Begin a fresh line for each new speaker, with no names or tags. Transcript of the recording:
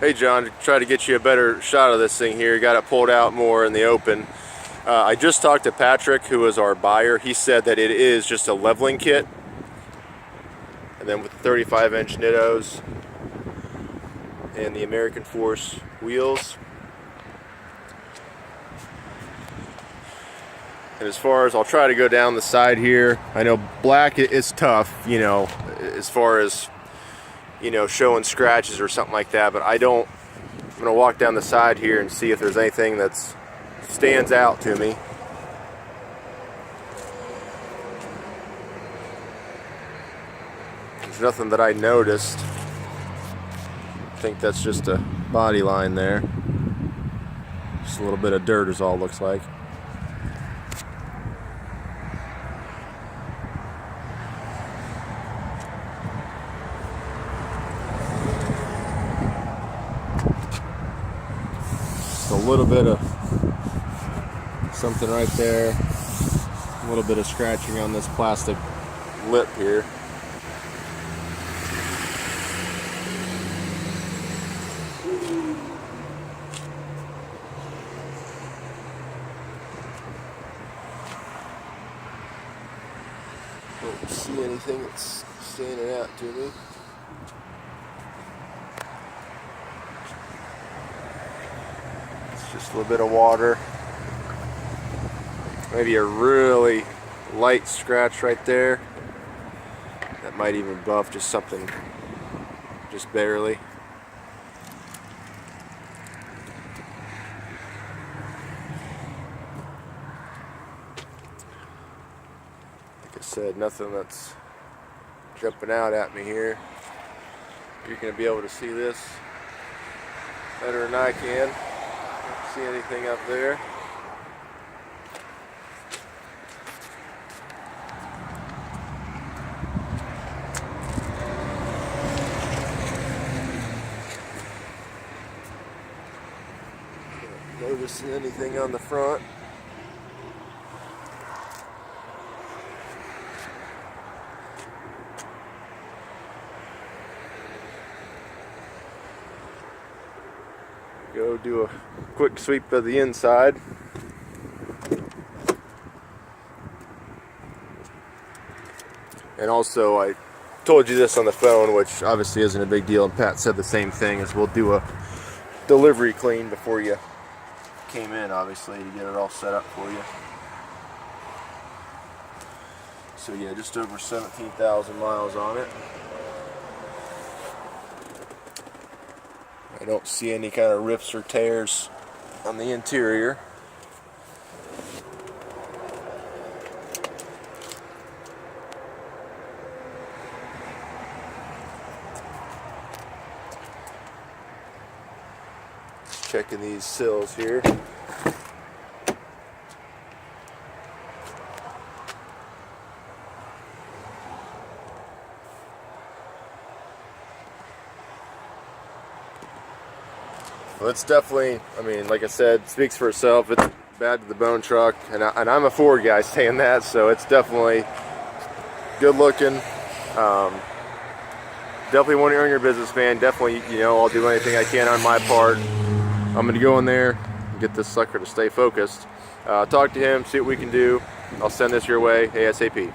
Hey John, try to get you a better shot of this thing here. Got it pulled out more in the open. I just talked to Patrick, who is our buyer. He said that it is just a leveling kit. And then with the 35-inch Nittos and the American Force wheels. And as far as, I'll try to go down the side here. I know black is tough, you know, as far as, you know, showing scratches or something like that, but I'm gonna walk down the side here and see if there's anything that stands out to me. There's nothing that I noticed. I think that's just a body line there. Just a little bit of dirt is all it looks like. A little bit of something right there, a little bit of scratching on this plastic lip here. Don't see anything that's standing out to me. Just a little bit of water. Maybe a really light scratch right there. That might even buff just something, just barely. Like I said, nothing that's jumping out at me here. You're going to be able to see this better than I can. See anything up there? Not noticing anything on the front. Go do a quick sweep of the inside. And also, I told you this on the phone, which obviously isn't a big deal, and Pat said the same thing, is we'll do a delivery clean before you came in, obviously, to get it all set up for you. So yeah, just over 17,000 miles on it. I don't see any kind of rips or tears on the interior. Checking these sills here. Well, it's definitely, I mean, like I said, speaks for itself. It's bad to the bone truck, and I'm a Ford guy saying that, so it's definitely good looking. Definitely want to earn your business, man. Definitely, you know, I'll do anything I can on my part. I'm going to go in there and get this sucker to stay focused. Talk to him, see what we can do. I'll send this your way ASAP.